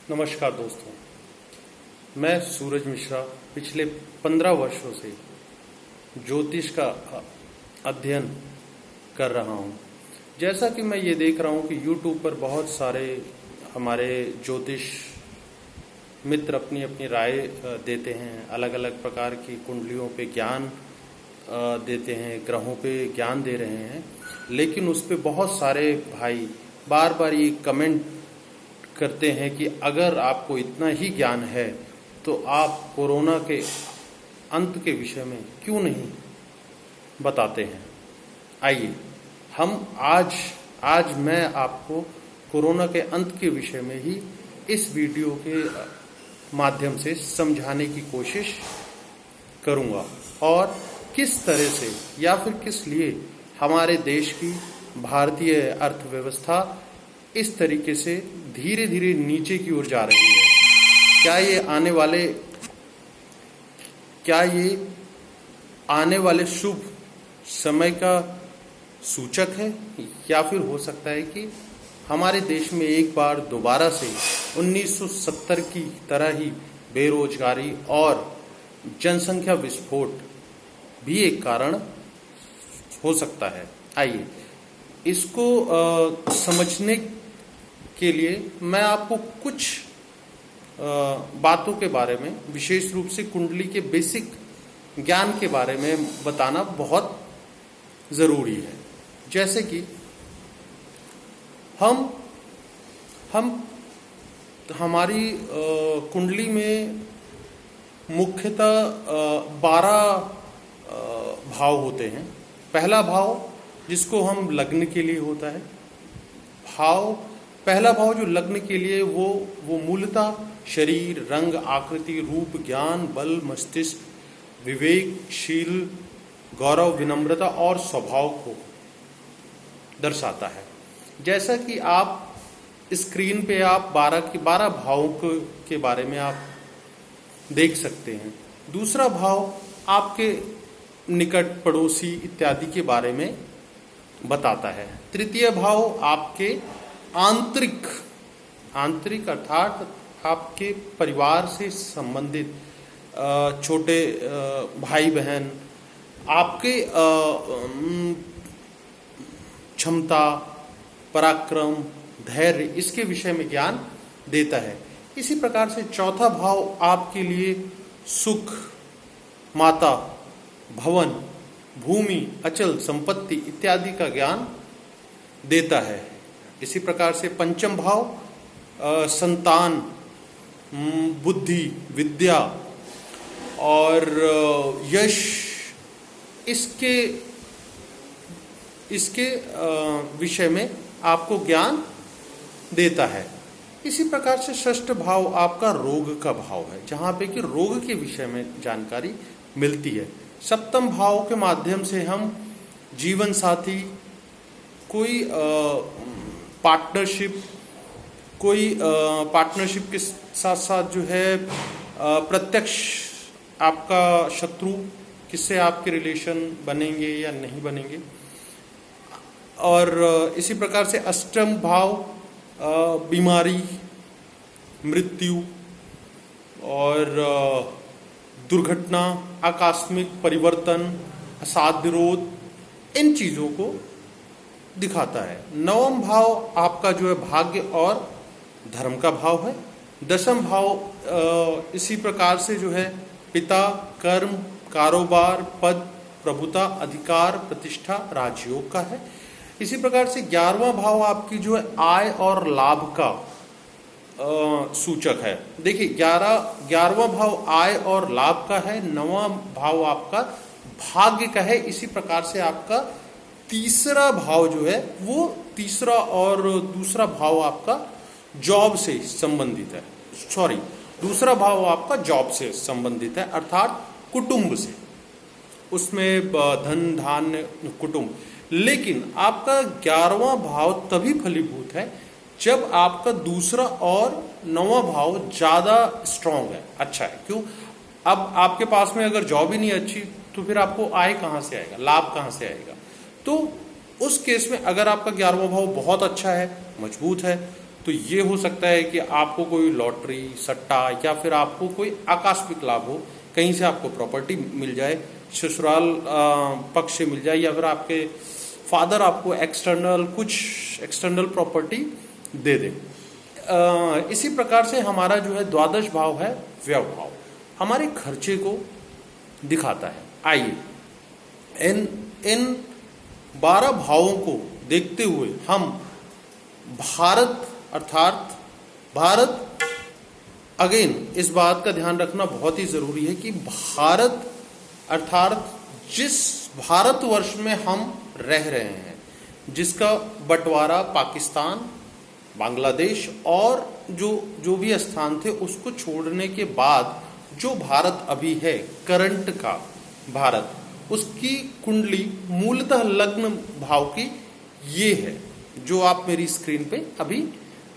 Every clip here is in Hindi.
नमस्कार दोस्तों, मैं सूरज मिश्रा पिछले 15 वर्षों से ज्योतिष का अध्ययन कर रहा हूँ। जैसा कि मैं ये देख रहा हूँ कि YouTube पर बहुत सारे हमारे ज्योतिष मित्र अपनी अपनी राय देते हैं, अलग अलग प्रकार की कुंडलियों पे ज्ञान देते हैं, ग्रहों पे ज्ञान दे रहे हैं। लेकिन उस पे बहुत सारे भाई बार बार ये कमेंट करते हैं कि अगर आपको इतना ही ज्ञान है तो आप कोरोना के अंत के विषय में क्यों नहीं बताते हैं। आइए हम आज मैं आपको कोरोना के अंत के विषय में ही इस वीडियो के माध्यम से समझाने की कोशिश करूंगा और किस तरह से या फिर किस लिए हमारे देश की भारतीय अर्थव्यवस्था इस तरीके से धीरे धीरे नीचे की ओर जा रही है। क्या ये आने वाले शुभ समय का सूचक है, या फिर हो सकता है कि हमारे देश में एक बार दोबारा से 1970 की तरह ही बेरोजगारी और जनसंख्या विस्फोट भी एक कारण हो सकता है। आइए इसको समझने के लिए मैं आपको कुछ बातों के बारे में, विशेष रूप से कुंडली के बेसिक ज्ञान के बारे में बताना बहुत ज़रूरी है। जैसे कि हमारी कुंडली में मुख्यतः 12 भाव होते हैं। पहला भाव जिसको हम लग्न के लिए होता है, पहला भाव जो लग्न के लिए वो मूलतः शरीर, रंग, आकृति, रूप, ज्ञान, बल, मस्तिष्क, विवेक, शील, गौरव, विनम्रता और स्वभाव को दर्शाता है। जैसा कि आप स्क्रीन पे आप 12 भावों के बारे में आप देख सकते हैं। दूसरा भाव आपके निकट पड़ोसी इत्यादि के बारे में बताता है। तृतीय भाव आपके आंतरिक अर्थात आपके परिवार से संबंधित छोटे भाई बहन, आपके क्षमता, पराक्रम, धैर्य, इसके विषय में ज्ञान देता है। इसी प्रकार से चौथा भाव आपके लिए सुख, माता, भवन, भूमि, अचल संपत्ति इत्यादि का ज्ञान देता है। इसी प्रकार से पंचम भाव संतान, बुद्धि, विद्या और यश, इसके विषय में आपको ज्ञान देता है। इसी प्रकार से षष्ठ भाव आपका रोग का भाव है, जहाँ पे कि रोग के विषय में जानकारी मिलती है। सप्तम भाव के माध्यम से हम जीवन साथी, कोई पार्टनरशिप के साथ साथ जो है प्रत्यक्ष आपका शत्रु, किससे आपके रिलेशन बनेंगे या नहीं बनेंगे। और इसी प्रकार से अष्टम भाव बीमारी, मृत्यु और दुर्घटना, आकस्मिक परिवर्तन, असाध्य रोग, इन चीज़ों को दिखाता है। नवम भाव आपका जो है भाग्य और धर्म का भाव है। दसम भाव इसी प्रकार से जो है पिता, कर्म, कारोबार, पद, प्रभुता, अधिकार, प्रतिष्ठा, राजयोग का है। इसी प्रकार से 11वां भाव आपकी जो है आय और लाभ का सूचक है। देखिए 11वां भाव आय और लाभ का है, 9वां भाव आपका भाग्य का है। इसी प्रकार से आपका तीसरा भाव जो है वो तीसरा और दूसरा भाव आपका जॉब से संबंधित है। दूसरा भाव आपका जॉब से संबंधित है, अर्थात कुटुंब से, उसमें धन, धान्य, कुटुंब। लेकिन आपका 11वां भाव तभी फलीभूत है जब आपका दूसरा और 9वां भाव ज्यादा स्ट्रांग है, अच्छा है। क्यों? अब आपके पास में अगर जॉब ही नहीं अच्छी तो फिर आपको आय कहाँ से आएगा, लाभ कहाँ से आएगा। तो उस केस में अगर आपका 11वां भाव बहुत अच्छा है, मजबूत है, तो ये हो सकता है कि आपको कोई लॉटरी, सट्टा या फिर आपको कोई आकस्मिक लाभ हो, कहीं से आपको प्रॉपर्टी मिल जाए, ससुराल पक्ष से मिल जाए, या फिर आपके फादर आपको एक्सटर्नल प्रॉपर्टी दे दे। इसी प्रकार से हमारा जो है द्वादश भाव है व्यय भाव, हमारे खर्चे को दिखाता है। आइए इन 12 भावों को देखते हुए हम भारत अगेन इस बात का ध्यान रखना बहुत ही जरूरी है कि भारत अर्थात जिस भारतवर्ष में हम रह रहे हैं, जिसका बंटवारा पाकिस्तान, बांग्लादेश और जो भी स्थान थे उसको छोड़ने के बाद जो भारत अभी है, करंट का भारत, उसकी कुंडली मूलतः लग्न भाव की ये है जो आप मेरी स्क्रीन पे अभी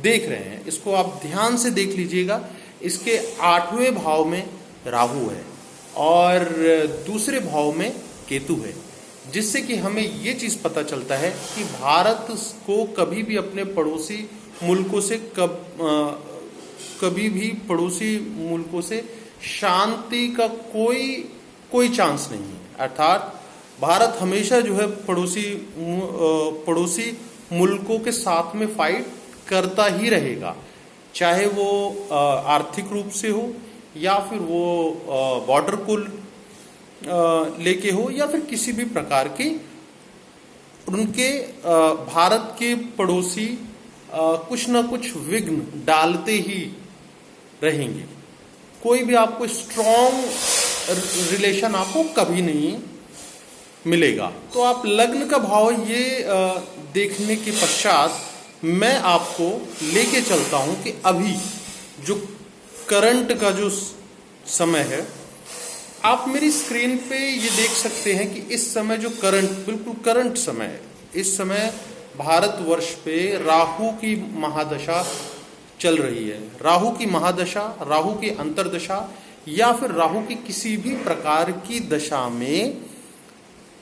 देख रहे हैं। इसको आप ध्यान से देख लीजिएगा। इसके 8वें भाव में राहु है और दूसरे भाव में केतु है, जिससे कि हमें ये चीज पता चलता है कि भारत को कभी भी अपने पड़ोसी मुल्कों से कभी भी पड़ोसी मुल्कों से शांति का कोई चांस नहीं है। अर्थात भारत हमेशा जो है पड़ोसी मुल्कों के साथ में फाइट करता ही रहेगा, चाहे वो आर्थिक रूप से हो या फिर वो बॉर्डर को लेके हो या फिर किसी भी प्रकार की उनके भारत के पड़ोसी कुछ ना कुछ विघ्न डालते ही रहेंगे। कोई भी आपको स्ट्रॉन्ग रिलेशन आपको कभी नहीं मिलेगा। तो आप लग्न का भाव ये देखने के पश्चात मैं आपको लेके चलता हूं कि अभी जो करंट का जो समय है, आप मेरी स्क्रीन पे ये देख सकते हैं कि इस समय जो बिल्कुल करंट समय है, इस समय भारतवर्ष पे राहु की महादशा चल रही है। राहु की महादशा, राहु की अंतर्दशा या फिर राहु की किसी भी प्रकार की दशा में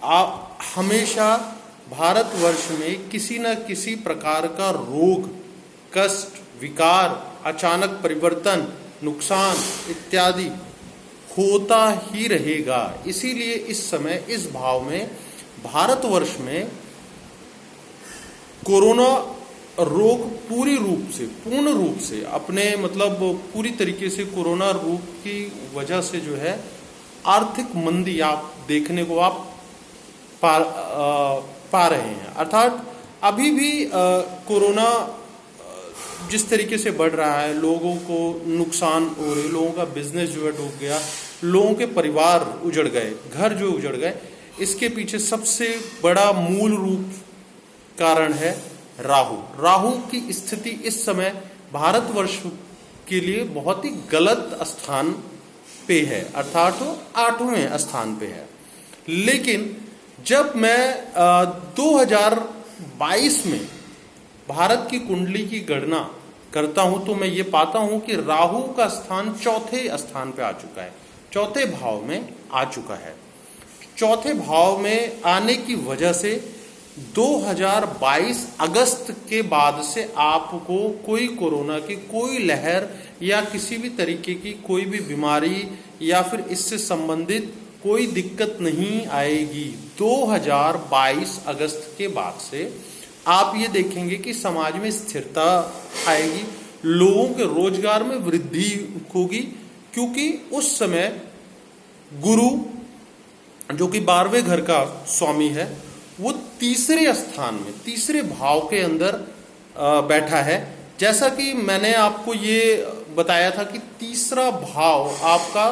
आप हमेशा भारतवर्ष में किसी न किसी प्रकार का रोग, कष्ट, विकार, अचानक परिवर्तन, नुकसान इत्यादि होता ही रहेगा। इसीलिए इस समय इस भाव में भारतवर्ष में कोरोना रोग पूर्ण रूप से अपने पूरी तरीके से कोरोना रोग की वजह से जो है आर्थिक मंदी आप देखने को आप पा रहे हैं। अर्थात अभी भी कोरोना जिस तरीके से बढ़ रहा है, लोगों को नुकसान हो रहे, लोगों का बिजनेस जो है डूब गया, लोगों के परिवार उजड़ गए, घर जो उजड़ गए, इसके पीछे सबसे बड़ा मूल रूप कारण है राहु की स्थिति इस समय भारतवर्ष के लिए बहुत ही गलत स्थान पे है, अर्थात वो 8वें स्थान पे है। लेकिन जब मैं 2022 में भारत की कुंडली की गणना करता हूं तो मैं ये पाता हूं कि राहु का स्थान 4थे स्थान पे आ चुका है, 4थे भाव में आ चुका है। 4थे भाव में आने की वजह से 2022 अगस्त के बाद से आपको कोई कोरोना की कोई लहर या किसी भी तरीके की कोई भी बीमारी या फिर इससे संबंधित कोई दिक्कत नहीं आएगी। 2022 अगस्त के बाद से आप ये देखेंगे कि समाज में स्थिरता आएगी, लोगों के रोजगार में वृद्धि होगी, क्योंकि उस समय गुरु जो कि 12वें घर का स्वामी है वो तीसरे स्थान में, तीसरे भाव के अंदर बैठा है। जैसा कि मैंने आपको ये बताया था कि तीसरा भाव आपका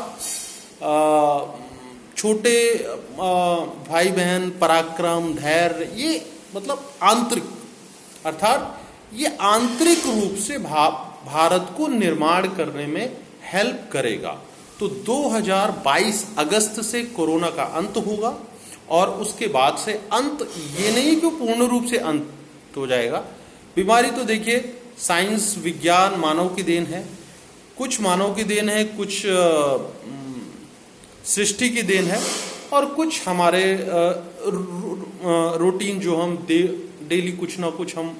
छोटे भाई बहन, पराक्रम, धैर्य, ये आंतरिक, अर्थात ये आंतरिक रूप से भारत को निर्माण करने में हेल्प करेगा। तो 2022 अगस्त से कोरोना का अंत होगा और उसके बाद से अंत ये नहीं कि पूर्ण रूप से अंत हो जाएगा। बीमारी तो देखिए साइंस, विज्ञान, मानव की देन है, कुछ मानव की देन है, कुछ सृष्टि की देन है और कुछ हमारे रूटीन जो हम डेली कुछ ना कुछ हम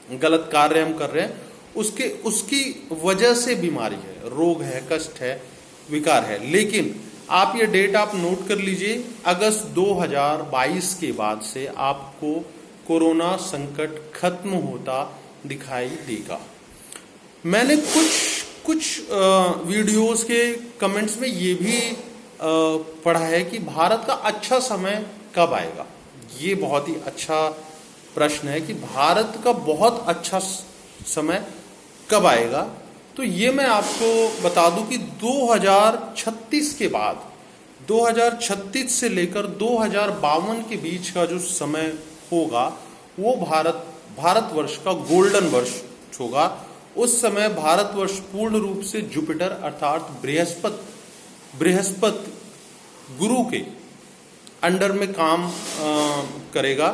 गलत कार्य हम कर रहे हैं, उसकी वजह से बीमारी है, रोग है, कष्ट है, विकार है। लेकिन आप ये डेट आप नोट कर लीजिए, अगस्त 2022 के बाद से आपको कोरोना संकट खत्म होता दिखाई देगा। मैंने कुछ वीडियोस के कमेंट्स में ये भी पढ़ा है कि भारत का अच्छा समय कब आएगा। ये बहुत ही अच्छा प्रश्न है कि भारत का बहुत अच्छा समय कब आएगा। तो ये मैं आपको बता दूं कि 2036 के बाद, 2036 से लेकर 2052 के बीच का जो समय होगा वो भारतवर्ष का गोल्डन वर्ष होगा। उस समय भारतवर्ष पूर्ण रूप से जुपिटर अर्थात बृहस्पति गुरु के अंडर में काम करेगा।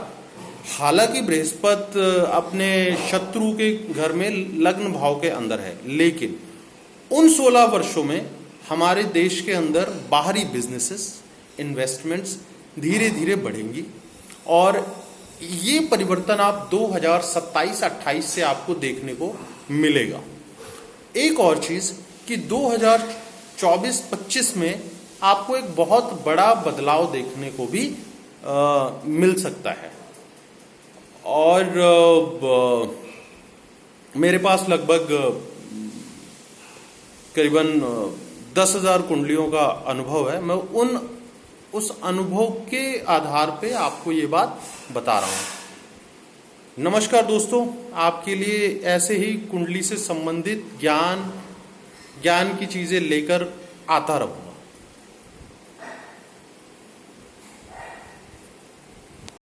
हालांकि बृहस्पति अपने शत्रु के घर में लग्न भाव के अंदर है, लेकिन उन 16 वर्षों में हमारे देश के अंदर बाहरी बिजनेसेस, इन्वेस्टमेंट्स धीरे धीरे बढ़ेंगी और ये परिवर्तन आप 2027-28 से आपको देखने को मिलेगा। एक और चीज कि 2024-25 में आपको एक बहुत बड़ा बदलाव देखने को भी मिल सकता है। और मेरे पास लगभग करीबन 10,000 कुंडलियों का अनुभव है। मैं उस अनुभव के आधार पे आपको ये बात बता रहा हूं। नमस्कार दोस्तों, आपके लिए ऐसे ही कुंडली से संबंधित ज्ञान की चीजें लेकर आता रहूंगा।